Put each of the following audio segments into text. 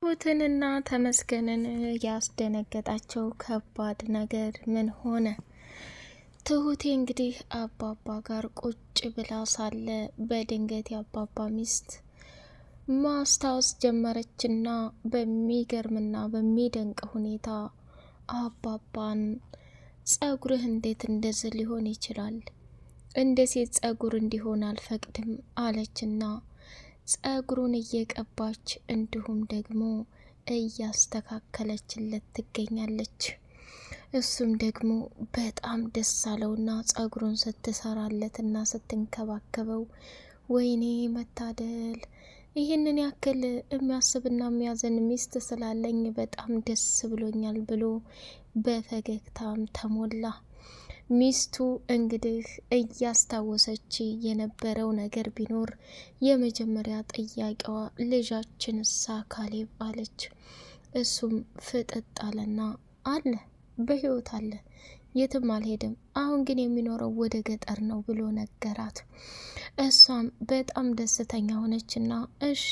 ትሁትንና ተመስገንን ያስደነገጣቸው ከባድ ነገር ምን ሆነ? ትሁቴ እንግዲህ አባባ ጋር ቁጭ ብላ ሳለ በድንገት የአባባ ሚስት ማስታወስ ጀመረችና በሚገርምና በሚደንቅ ሁኔታ አባባን ጸጉርህ እንዴት እንደዚህ ሊሆን ይችላል? እንደ ሴት ጸጉር እንዲሆን አልፈቅድም አለችና ጸጉሩን እየቀባች እንዲሁም ደግሞ እያስተካከለችለት ትገኛለች። እሱም ደግሞ በጣም ደስ አለውና ጸጉሩን ስትሰራለትና ስትንከባከበው ወይኔ መታደል፣ ይህንን ያክል የሚያስብና የሚያዘን ሚስት ስላለኝ በጣም ደስ ብሎኛል ብሎ በፈገግታም ተሞላ። ሚስቱ እንግዲህ እያስታወሰች የነበረው ነገር ቢኖር የመጀመሪያ ጥያቄዋ ልጃችንሳ ካሌብ አለች። እሱም ፍጥጥ አለና አለ፣ በህይወት አለ፣ የትም አልሄድም፣ አሁን ግን የሚኖረው ወደ ገጠር ነው ብሎ ነገራት። እሷም በጣም ደስተኛ ሆነችና እሺ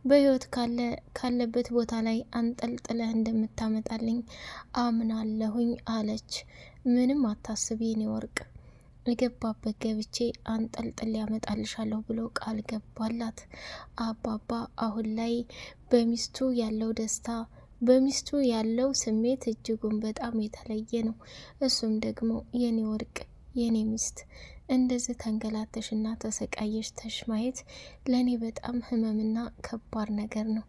በህይወት ካለበት ቦታ ላይ አንጠልጥለህ እንደምታመጣልኝ አምናለሁኝ አለች። ምንም አታስቢ የኔ ወርቅ፣ የገባበት ገብቼ አንጠልጥል ያመጣልሻለሁ ብሎ ቃል ገባላት። አባባ አሁን ላይ በሚስቱ ያለው ደስታ፣ በሚስቱ ያለው ስሜት እጅጉን በጣም የተለየ ነው። እሱም ደግሞ የኔ ወርቅ፣ የኔ ሚስት እንደዚህ ተንገላተሽና ተሰቃየሽ ተሽ ማየት ለእኔ በጣም ህመምና ከባድ ነገር ነው።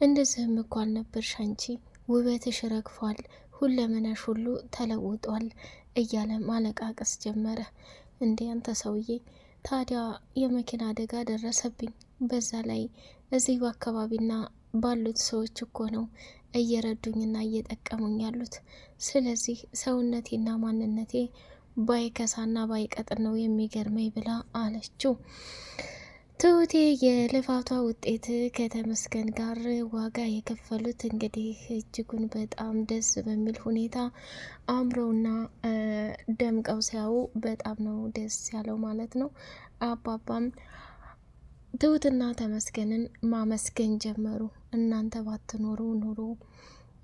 እንደዚህም እኮ አልነበርሽ አንቺ፣ ውበትሽ ረግፏል፣ ሁለመናሽ ሁሉ ተለውጧል እያለ ማለቃቀስ ጀመረ። እንዴ አንተ ሰውዬ፣ ታዲያ የመኪና አደጋ ደረሰብኝ፣ በዛ ላይ እዚህ በአካባቢና ባሉት ሰዎች እኮ ነው እየረዱኝና እየጠቀሙኝ ያሉት። ስለዚህ ሰውነቴና ማንነቴ ባይከሳና ባይቀጥን ነው የሚገርመኝ ብላ አለችው። ትሁቴ የልፋቷ ውጤት ከተመስገን ጋር ዋጋ የከፈሉት እንግዲህ እጅጉን በጣም ደስ በሚል ሁኔታ አምረውና ደምቀው ሲያዩ በጣም ነው ደስ ያለው ማለት ነው። አባባም ትሁትና ተመስገንን ማመስገን ጀመሩ። እናንተ ባትኖሩ ኑሮ፣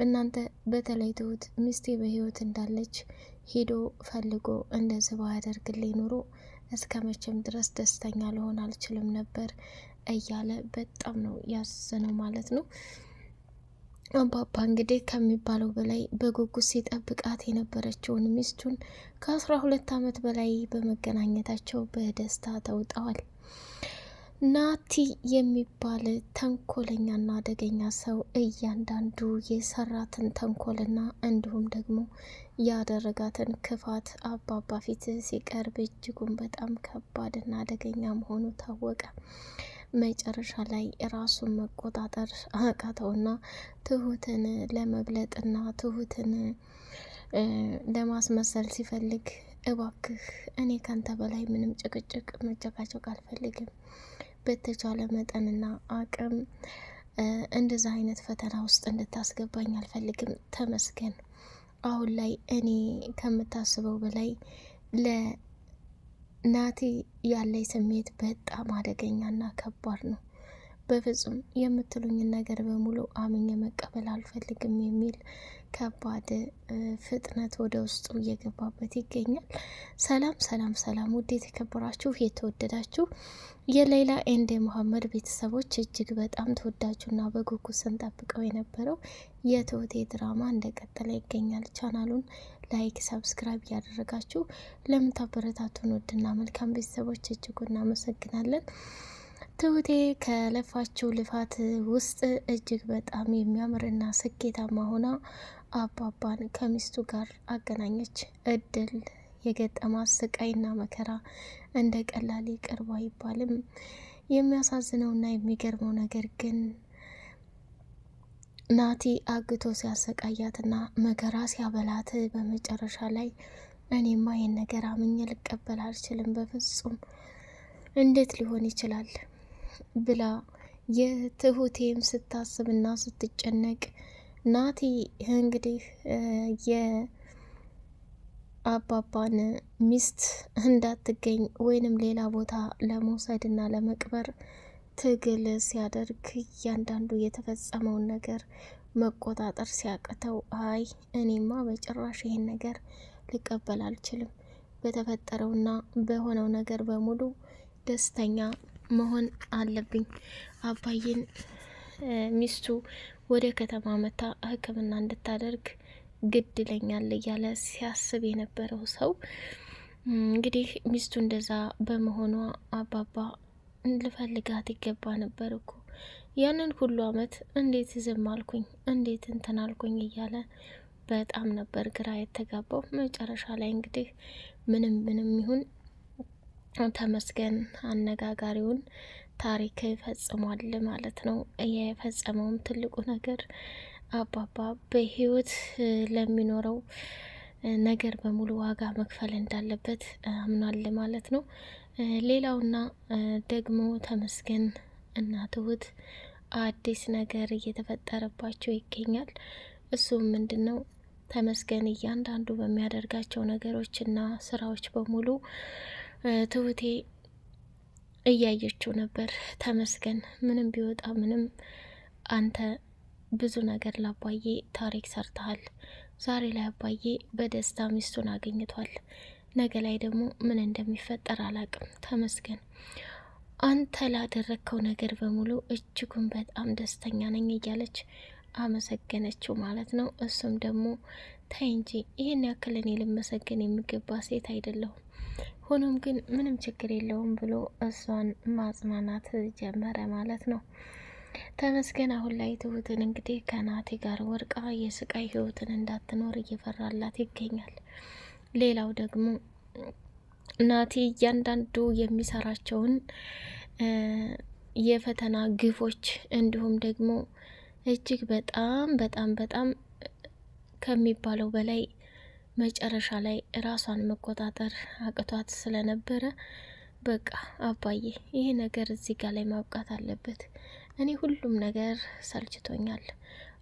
እናንተ በተለይ ትሁት ሚስቴ በህይወት እንዳለች ሄዶ ፈልጎ እንደዚህ ባያደርግልኝ ኑሮ እስከ መቼም ድረስ ደስተኛ ልሆን አልችልም ነበር እያለ በጣም ነው ያዘነው ማለት ነው። አባባ እንግዲህ ከሚባለው በላይ በጉጉት ሲጠብቃት የነበረችውን ሚስቱን ከ12 ዓመት በላይ በመገናኘታቸው በደስታ ተውጠዋል። ናቲ የሚባል ተንኮለኛና አደገኛ ሰው እያንዳንዱ የሰራትን ተንኮልና እንዲሁም ደግሞ ያደረጋትን ክፋት አባባ ፊት ሲቀርብ እጅጉን በጣም ከባድና አደገኛ መሆኑ ታወቀ። መጨረሻ ላይ ራሱን መቆጣጠር አቃተውና ትሁትን ለመብለጥና ትሁትን ለማስመሰል ሲፈልግ እባክህ እኔ ካንተ በላይ ምንም ጭቅጭቅ መጨቃጨቅ አልፈልግም፣ በተቻለ መጠንና አቅም እንደዛ አይነት ፈተና ውስጥ እንድታስገባኝ አልፈልግም። ተመስገን አሁን ላይ እኔ ከምታስበው በላይ ለናቲ ያለኝ ስሜት በጣም አደገኛና ከባድ ነው። በፍጹም የምትሉኝን ነገር በሙሉ አምኜ መቀበል አልፈልግም የሚል ከባድ ፍጥነት ወደ ውስጡ እየገባበት ይገኛል። ሰላም ሰላም ሰላም! ውድ የተከበራችሁ የተወደዳችሁ የሌላ ኤንድ መሐመድ ቤተሰቦች እጅግ በጣም ተወዳጁና በጉጉት ስንጠብቀው የነበረው የትሁቴ ድራማ እንደቀጠለ ይገኛል። ቻናሉን ላይክ፣ ሰብስክራይብ እያደረጋችሁ ለምታበረታቱን ውድና መልካም ቤተሰቦች እጅጉ እናመሰግናለን። ትሁቴ ከለፋችው ልፋት ውስጥ እጅግ በጣም የሚያምርና ስኬታማ ሆና አባባን ከሚስቱ ጋር አገናኘች። እድል የገጠማት ስቃይና መከራ እንደ ቀላል ይቅር አይባልም። የሚያሳዝነውና የሚገርመው ነገር ግን ናቲ አግቶ ሲያሰቃያትና መከራ ሲያበላት በመጨረሻ ላይ እኔማ ይህን ነገር አምኜ ልቀበል አልችልም፣ በፍጹም እንዴት ሊሆን ይችላል ብላ የትሁቴም ስታስብና ስትጨነቅ ናቲ እንግዲህ የአባባን ሚስት እንዳትገኝ ወይንም ሌላ ቦታ ለመውሰድና ለመቅበር ትግል ሲያደርግ እያንዳንዱ የተፈጸመውን ነገር መቆጣጠር ሲያቅተው፣ አይ እኔማ በጭራሽ ይሄን ነገር ሊቀበል አልችልም፣ በተፈጠረውና በሆነው ነገር በሙሉ ደስተኛ መሆን አለብኝ፣ አባዬን ሚስቱ ወደ ከተማ መታ ሕክምና እንድታደርግ ግድ ይለኛል እያለ ሲያስብ የነበረው ሰው እንግዲህ ሚስቱ እንደዛ በመሆኗ አባባ ልፈልጋት ይገባ ነበር እኮ ያንን ሁሉ አመት እንዴት ዝም አልኩኝ፣ እንዴት እንትን አልኩኝ እያለ በጣም ነበር ግራ የተጋባው። መጨረሻ ላይ እንግዲህ ምንም ይሁን ተመስገን አነጋጋሪውን ታሪክ ፈጽሟል ማለት ነው። የፈጸመውም ትልቁ ነገር አባባ በህይወት ለሚኖረው ነገር በሙሉ ዋጋ መክፈል እንዳለበት አምኗል ማለት ነው። ሌላውና ደግሞ ተመስገን እና ትሁት አዲስ ነገር እየተፈጠረባቸው ይገኛል። እሱም ምንድን ነው? ተመስገን እያንዳንዱ በሚያደርጋቸው ነገሮችና ስራዎች በሙሉ ትሁቴ እያየችው ነበር። ተመስገን ምንም ቢወጣ ምንም አንተ ብዙ ነገር ለአባዬ ታሪክ ሰርተሃል። ዛሬ ላይ አባዬ በደስታ ሚስቱን አገኝቷል። ነገ ላይ ደግሞ ምን እንደሚፈጠር አላቅም። ተመስገን አንተ ላደረግከው ነገር በሙሉ እጅጉን በጣም ደስተኛ ነኝ እያለች አመሰገነችው ማለት ነው። እሱም ደግሞ ታይ እንጂ ይህን ያክል እኔ ልመሰገን የሚገባ ሴት አይደለሁም፣ ሆኖም ግን ምንም ችግር የለውም ብሎ እሷን ማጽናናት ጀመረ ማለት ነው። ተመስገን አሁን ላይ ትሁትን እንግዲህ ከናቲ ጋር ወርቃ የስቃይ ህይወትን እንዳትኖር እየፈራላት ይገኛል። ሌላው ደግሞ ናቲ እያንዳንዱ የሚሰራቸውን የፈተና ግፎች እንዲሁም ደግሞ እጅግ በጣም ከሚባለው በላይ መጨረሻ ላይ ራሷን መቆጣጠር አቅቷት ስለነበረ በቃ አባዬ ይሄ ነገር እዚህ ጋር ላይ ማብቃት አለበት። እኔ ሁሉም ነገር ሰልችቶኛል።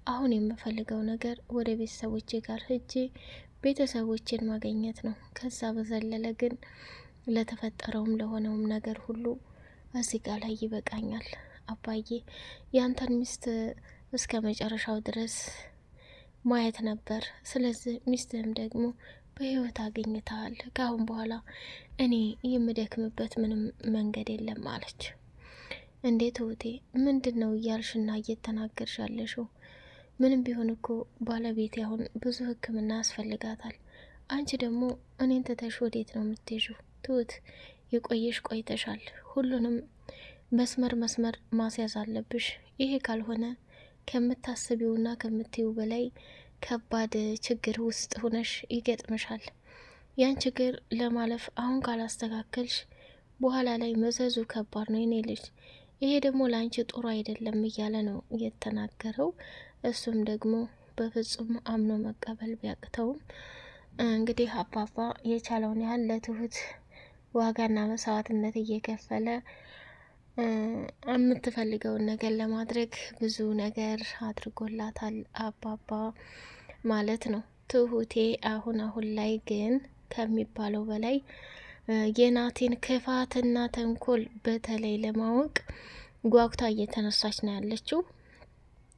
አሁን የምፈልገው ነገር ወደ ቤተሰቦቼ ጋር ሄጄ ቤተሰቦቼን ማግኘት ነው። ከዛ በዘለለ ግን ለተፈጠረውም ለሆነውም ነገር ሁሉ እዚህ ጋር ላይ ይበቃኛል። አባዬ ያንተን ሚስት እስከ መጨረሻው ድረስ ማየት ነበር። ስለዚህ ሚስትህም ደግሞ በህይወት አገኝተሃል። ከአሁን በኋላ እኔ የምደክምበት ምንም መንገድ የለም አለች። እንዴት እህቴ ምንድን ነው እያልሽና እየተናገርሽ ያለሽው? ምንም ቢሆን እኮ ባለቤቴ አሁን ብዙ ሕክምና ያስፈልጋታል። አንቺ ደግሞ እኔን ትተሽ ወዴት ነው የምትሄጂው? ትሁት የቆየሽ ቆይተሻል። ሁሉንም መስመር ማስያዝ አለብሽ። ይሄ ካልሆነ ከምታስቢውና ከምትይው በላይ ከባድ ችግር ውስጥ ሆነሽ ይገጥምሻል። ያን ችግር ለማለፍ አሁን ካላስተካከልሽ በኋላ ላይ መዘዙ ከባድ ነው የኔ ልጅ። ይሄ ደግሞ ለአንቺ ጥሩ አይደለም እያለ ነው የተናገረው። እሱም ደግሞ በፍጹም አምኖ መቀበል ቢያቅተውም እንግዲህ አባባ የቻለውን ያህል ለትሁት ዋጋና መስዋዕትነት እየከፈለ የምትፈልገውን ነገር ለማድረግ ብዙ ነገር አድርጎላታል አባባ ማለት ነው። ትሁቴ አሁን ላይ ግን ከሚባለው በላይ የናቲን ክፋትና ተንኮል በተለይ ለማወቅ ጓጉታ እየተነሳች ነው ያለችው።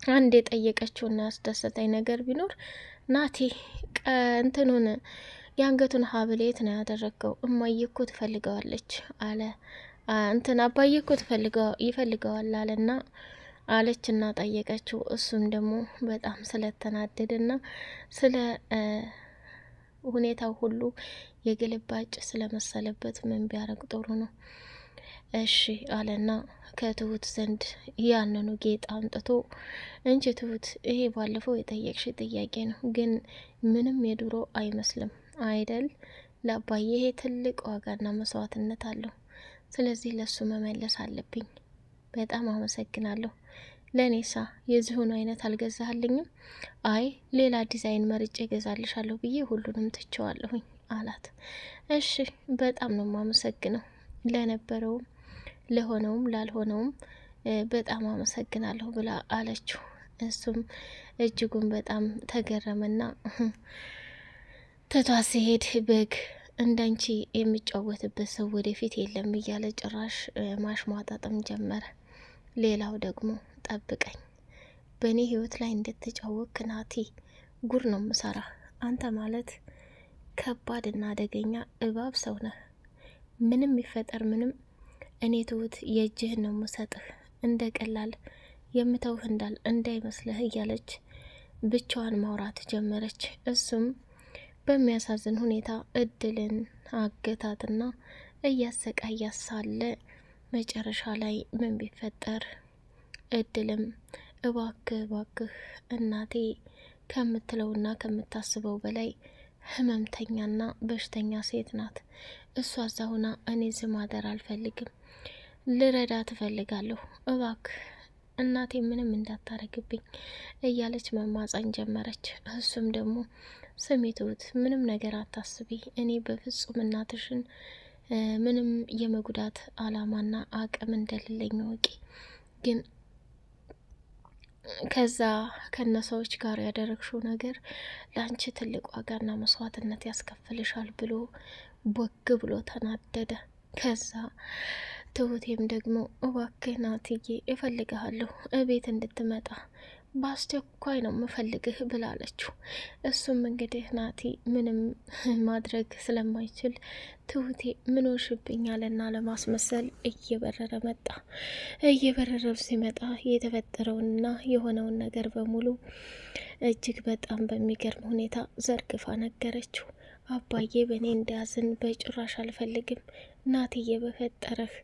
አንድ የጠየቀችውና ያስደሰተኝ ነገር ቢኖር ናቲ እንትኑን የአንገቱን ሀብል የት ነው ያደረገው? እማዬ እኮ ትፈልገዋለች አለ። እንትን አባዬ እኮ ይፈልገዋል አለና አለችና ጠየቀችው። እሱም ደግሞ በጣም ስለተናደደና ስለ ሁኔታው ሁሉ የግልባጭ ስለመሰለበት ምን ቢያረግ ጥሩ ነው? እሺ አለና ከትሁት ዘንድ ያንኑ ጌጥ አምጥቶ እንጂ ትሁት ይሄ ባለፈው የጠየቅሽ ጥያቄ ነው፣ ግን ምንም የድሮ አይመስልም አይደል? ለአባዬ ይሄ ትልቅ ዋጋና መስዋዕትነት አለው። ስለዚህ ለሱ መመለስ አለብኝ። በጣም አመሰግናለሁ። ለኔሳ የዚሁን አይነት አልገዛህልኝም? አይ ሌላ ዲዛይን መርጬ ገዛልሻለሁ ብዬ ሁሉንም ትቸዋለሁኝ አላት። እሺ በጣም ነው ማመሰግነው፣ ለነበረውም ለሆነውም ላልሆነውም በጣም አመሰግናለሁ ብላ አለችው። እሱም እጅጉን በጣም ተገረመና ትቷ ሲሄድ በግ እንዳንቺ የሚጫወትበት ሰው ወደፊት የለም እያለ ጭራሽ ማሽሟጣጥም ጀመረ። ሌላው ደግሞ ጠብቀኝ፣ በእኔ ህይወት ላይ እንድትጫወክ ናቲ፣ ጉር ነው ምሰራ። አንተ ማለት ከባድና አደገኛ እባብ ሰው ነህ። ምንም ይፈጠር ምንም እኔ ትሁት የእጅህን ነው ምሰጥህ፣ እንደ ቀላል የምተውህ እንዳይመስልህ እያለች ብቻዋን ማውራት ጀመረች። እሱም በሚያሳዝን ሁኔታ እድልን አገታትና እያሰቃያት ሳለ መጨረሻ ላይ ምን ቢፈጠር እድልም እባክህ እባክህ እናቴ ከምትለውና ከምታስበው በላይ ህመምተኛና በሽተኛ ሴት ናት። እሷ እዛ ሁና እኔ ዝም ማደር አልፈልግም፣ ልረዳ ትፈልጋለሁ፣ እባክህ እናቴ ምንም እንዳታረግብኝ እያለች መማጸን ጀመረች። እሱም ደግሞ ስሚ ትሁት፣ ምንም ነገር አታስቢ፣ እኔ በፍጹም እናትሽን ምንም የመጉዳት አላማና አቅም እንደሌለኝ ወቂ፣ ግን ከዛ ከነሰዎች ጋር ያደረግሽው ነገር ለአንቺ ትልቅ ዋጋና መስዋዕትነት ያስከፍልሻል ብሎ ቦግ ብሎ ተናደደ። ከዛ ትሁቴም ደግሞ እባክህ ናትዬ እፈልግሃለሁ፣ እቤት እንድትመጣ በአስቸኳይ ነው ምፈልግህ ብላለችው። እሱም እንግዲህ ናቲ ምንም ማድረግ ስለማይችል ትሁቴ ምን ሆንሽብኛልና ለማስመሰል እየበረረ መጣ። እየበረረ ሲመጣ የተፈጠረውንና የሆነውን ነገር በሙሉ እጅግ በጣም በሚገርም ሁኔታ ዘርግፋ ነገረችው። አባዬ በእኔ እንዲያዝን በጭራሽ አልፈልግም። ናትዬ በፈጠረህ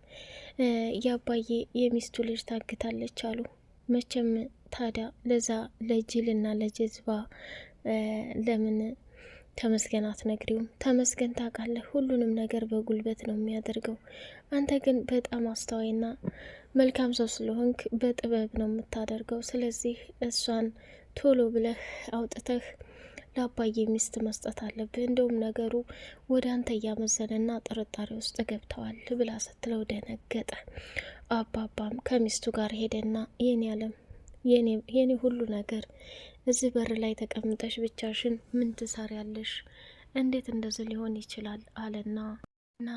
የአባዬ የሚስቱ ልጅ ታግታለች አሉ። መቼም ታዲያ ለዛ ለጅልና ለጀዝባ ለምን ተመስገን አትነግሪውም? ተመስገን ታውቃለህ፣ ሁሉንም ነገር በጉልበት ነው የሚያደርገው። አንተ ግን በጣም አስተዋይና መልካም ሰው ስለሆንክ በጥበብ ነው የምታደርገው። ስለዚህ እሷን ቶሎ ብለህ አውጥተህ ለአባዬ ሚስት መስጠት አለብህ። እንደውም ነገሩ ወደ አንተ እያመዘነና ጥርጣሬ ውስጥ ገብተዋል ብላ ስትለው ደነገጠ። አባባም ከሚስቱ ጋር ሄደና የኔ አለም የኔ ሁሉ ነገር እዚህ በር ላይ ተቀምጠሽ ብቻሽን ምን ትሰሪያለሽ? እንዴት እንደዚህ ሊሆን ይችላል? አለና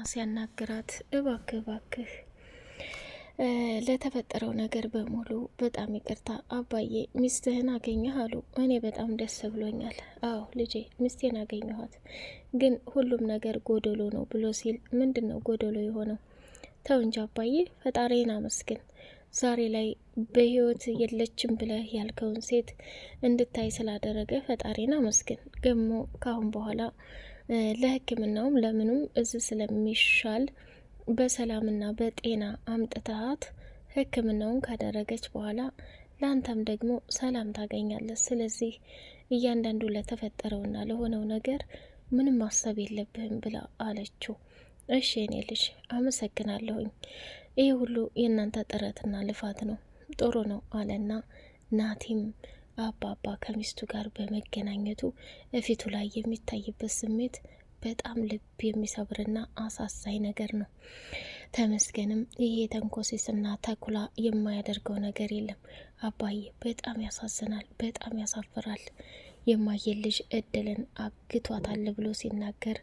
ሲያናግራት እባክህ እባክህ ለተፈጠረው ነገር በሙሉ በጣም ይቅርታ አባዬ፣ ሚስትህን አገኘህ አሉ። እኔ በጣም ደስ ብሎኛል። አዎ ልጄ ሚስቴን አገኘኋት፣ ግን ሁሉም ነገር ጎደሎ ነው ብሎ ሲል ምንድን ነው ጎደሎ የሆነው? ተው እንጂ አባዬ፣ ፈጣሪን አመስግን። ዛሬ ላይ በህይወት የለችም ብለህ ያልከውን ሴት እንድታይ ስላደረገ ፈጣሪን አመስግን። ደግሞ ካሁን በኋላ ለሕክምናውም ለምኑም እዚህ ስለሚሻል በሰላምና በጤና አምጥተሃት ሕክምናውን ካደረገች በኋላ ለአንተም ደግሞ ሰላም ታገኛለህ። ስለዚህ እያንዳንዱ ለተፈጠረውና ለሆነው ነገር ምንም ማሰብ የለብህም ብላ አለችው። እሺ እኔ ልጅ አመሰግናለሁኝ፣ ይህ ሁሉ የእናንተ ጥረትና ልፋት ነው፣ ጥሩ ነው አለና ናቲም አባባ ከሚስቱ ጋር በመገናኘቱ እፊቱ ላይ የሚታይበት ስሜት በጣም ልብ የሚሰብርና አሳዛኝ ነገር ነው። ተመስገንም ይሄ ተንኮሲስና ተኩላ የማያደርገው ነገር የለም። አባዬ በጣም ያሳዝናል፣ በጣም ያሳፍራል። የማየን ልጅ እድልን አግቷታል ብሎ ሲናገር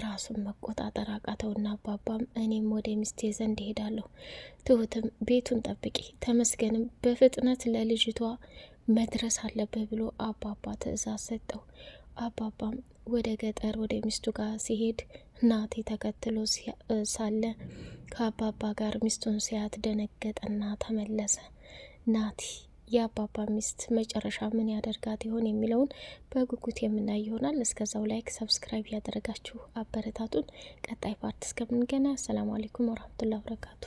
ራሱን መቆጣጠር አቃተውና አባባም እኔም ወደ ሚስቴ ዘንድ እሄዳለሁ፣ ትሁትም ቤቱን ጠብቂ፣ ተመስገንም በፍጥነት ለልጅቷ መድረስ አለብህ ብሎ አባባ ትዕዛዝ ሰጠው። አባባም ወደ ገጠር ወደ ሚስቱ ጋር ሲሄድ ናቲ ተከትሎ ሳለ ከአባባ ጋር ሚስቱን ሲያት ደነገጠና ተመለሰ። ናቲ የአባባ ሚስት መጨረሻ ምን ያደርጋት ይሆን የሚለውን በጉጉት የምናይ ይሆናል። እስከዛው ላይክ፣ ሰብስክራይብ ያደረጋችሁ አበረታቱን። ቀጣይ ፓርት እስከምንገናኝ አሰላሙ አለይኩም ወራህመቱላሂ ወበረካቱ።